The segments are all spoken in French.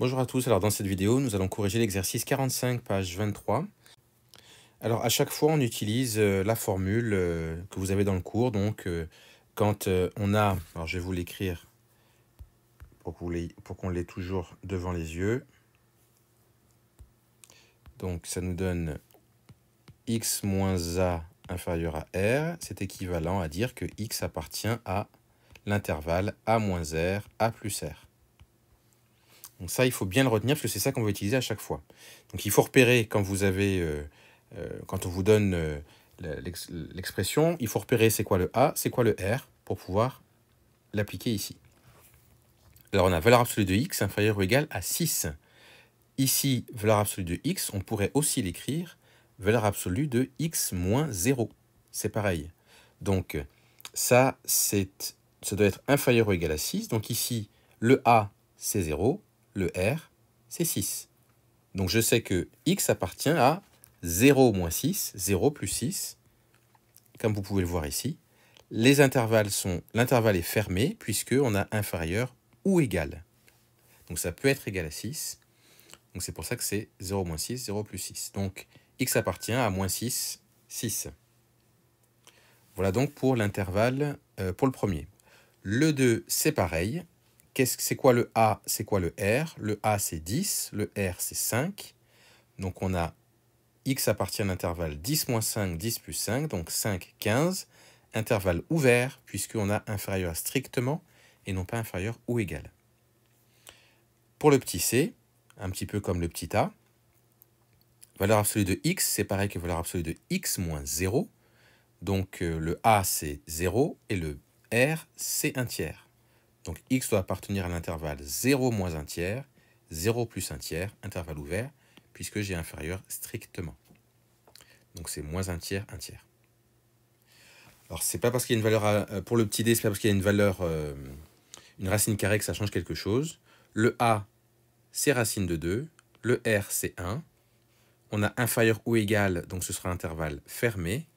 Bonjour à tous, alors dans cette vidéo, nous allons corriger l'exercice 45, page 23. Alors à chaque fois, on utilise la formule que vous avez dans le cours. Donc quand on a, alors je vais vous l'écrire pour qu'on l'ait toujours devant les yeux. Donc ça nous donne x moins a inférieur à r. C'est équivalent à dire que x appartient à l'intervalle a moins r, a plus r. Donc ça, il faut bien le retenir parce que c'est ça qu'on va utiliser à chaque fois. Donc il faut repérer quand vous avez, quand on vous donne l'expression, il faut repérer c'est quoi le A, c'est quoi le R pour pouvoir l'appliquer ici. Alors on a valeur absolue de x inférieure ou égale à 6. Ici, valeur absolue de x, on pourrait aussi l'écrire valeur absolue de x moins 0. C'est pareil. Donc ça doit être inférieur ou égal à 6. Donc ici, le A, c'est 0. Le R, c'est 6. Donc je sais que x appartient à 0 moins 6, 0 plus 6, comme vous pouvez le voir ici. L'intervalle est fermé puisqu'on a inférieur ou égal. Donc ça peut être égal à 6. Donc c'est pour ça que c'est 0 moins 6, 0 plus 6. Donc x appartient à moins 6, 6. Voilà donc pour l'intervalle, pour le premier. Le 2, c'est pareil. C'est quoi le A, c'est quoi le R? Le A, c'est 10, le R, c'est 5. Donc on a x appartient à l'intervalle 10 moins 5, 10 plus 5, donc 5, 15. Intervalle ouvert, puisqu'on a inférieur strictement et non pas inférieur ou égal. Pour le petit c, un petit peu comme le petit a, valeur absolue de x, c'est pareil que valeur absolue de x moins 0. Donc le a, c'est 0 et le r, c'est 1 tiers. Donc x doit appartenir à l'intervalle 0 moins 1 tiers, 0 plus 1 tiers, intervalle ouvert, puisque j'ai inférieur strictement. Donc c'est moins 1 tiers, 1 tiers. Alors c'est pas parce qu'il y a une valeur, pour le petit d, c'est pas parce qu'il y a une valeur, une racine carrée que ça change quelque chose. Le a, c'est racine de 2, le r, c'est 1. On a inférieur ou égal, donc ce sera un intervalle fermé.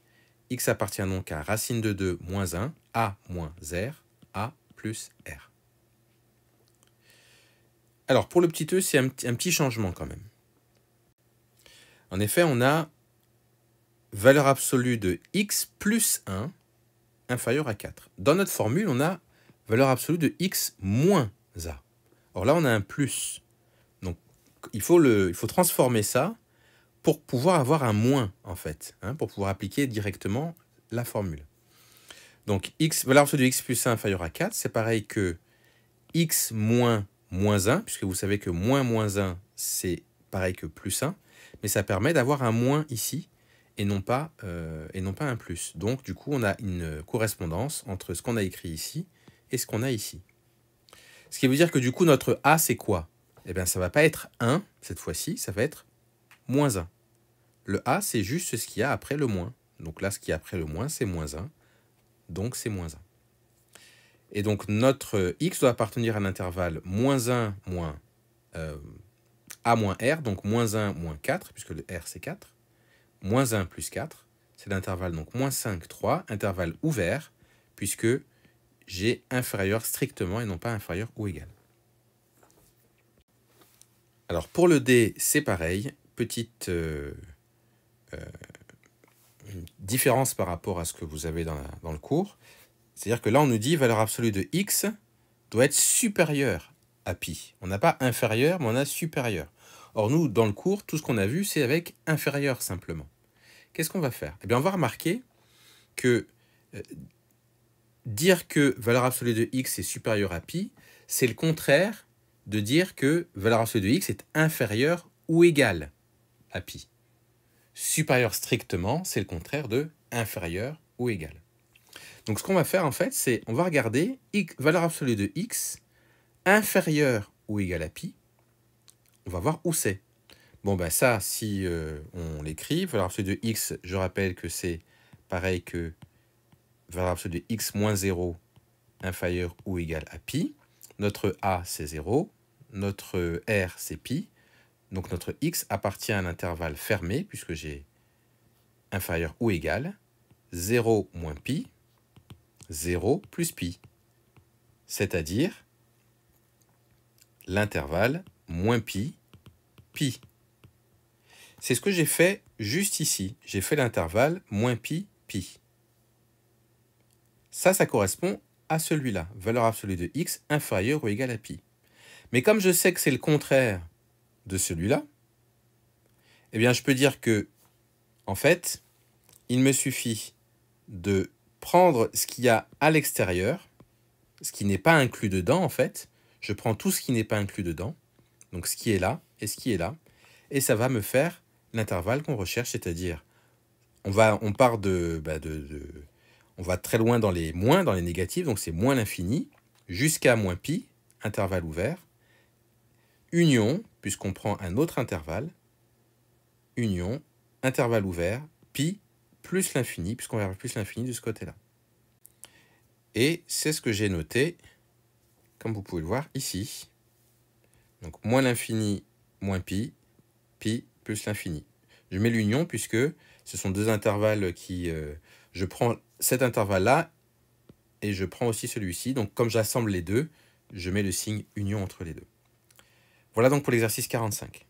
X appartient donc à racine de 2 moins 1, a moins r, a plus r. Alors, pour le petit e, c'est un petit changement quand même. En effet, on a valeur absolue de x plus 1 inférieur à 4. Dans notre formule, on a valeur absolue de x moins a. Or là, on a un plus. Donc, il faut transformer ça pour pouvoir avoir un moins, en fait, pour pouvoir appliquer directement la formule. Donc, valeur absolue de x plus 1 inférieur à 4, c'est pareil que x moins 1, puisque vous savez que moins 1, c'est pareil que plus 1, mais ça permet d'avoir un moins ici, et non pas un plus. Donc, du coup, on a une correspondance entre ce qu'on a écrit ici et ce qu'on a ici. Ce qui veut dire que, du coup, notre a, c'est quoi? Eh bien, ça ne va pas être 1, cette fois-ci, ça va être moins 1. Le a, c'est juste ce qu'il y a après le moins. Donc là, ce qu'il y a après le moins, c'est moins 1. Donc, c'est moins 1. Et donc, notre x doit appartenir à l'intervalle moins 1 moins a moins r, donc moins 1 moins 4, puisque le r, c'est 4. Moins 1 plus 4, c'est l'intervalle donc moins 5, 3, intervalle ouvert, puisque j'ai inférieur strictement et non pas inférieur ou égal. Alors, pour le d, c'est pareil. Petite différence par rapport à ce que vous avez dans le cours. C'est-à-dire que là, on nous dit valeur absolue de x doit être supérieure à pi. On n'a pas inférieur, mais on a supérieur. Or, nous, dans le cours, tout ce qu'on a vu, c'est avec inférieur simplement. Qu'est-ce qu'on va faire? Eh bien, on va remarquer que dire que valeur absolue de x est supérieure à pi, c'est le contraire de dire que valeur absolue de x est inférieure ou égale à pi. Supérieur strictement, c'est le contraire de inférieur ou égal. Donc, ce qu'on va faire, en fait, c'est on va regarder valeur absolue de x inférieure ou égale à pi. On va voir où c'est. Bon, ben ça, si on l'écrit, valeur absolue de x, je rappelle que c'est pareil que valeur absolue de x moins 0 inférieur ou égal à pi. Notre a, c'est 0. Notre r, c'est pi. Donc, notre x appartient à un intervalle fermé, puisque j'ai inférieur ou égal. 0 moins pi, 0 plus pi. C'est-à-dire l'intervalle moins pi, pi. C'est ce que j'ai fait juste ici. J'ai fait l'intervalle moins pi, pi. Ça correspond à celui-là, valeur absolue de x inférieure ou égale à pi. Mais comme je sais que c'est le contraire de celui-là, eh bien je peux dire que, en fait, il me suffit de prendre ce qu'il y a à l'extérieur, ce qui n'est pas inclus dedans, en fait. Je prends tout ce qui n'est pas inclus dedans, donc ce qui est là et ce qui est là, et ça va me faire l'intervalle qu'on recherche, c'est-à-dire, on va très loin dans les moins, dans les négatifs, donc c'est moins l'infini, jusqu'à moins pi, intervalle ouvert, union, puisqu'on prend un autre intervalle, union, intervalle ouvert, pi, plus l'infini, puisqu'on verra plus l'infini de ce côté-là. Et c'est ce que j'ai noté, comme vous pouvez le voir ici. Donc moins l'infini, moins pi, pi plus l'infini. Je mets l'union puisque ce sont deux intervalles qui... je prends cet intervalle-là et je prends aussi celui-ci. Donc comme j'assemble les deux, je mets le signe union entre les deux. Voilà donc pour l'exercice 45.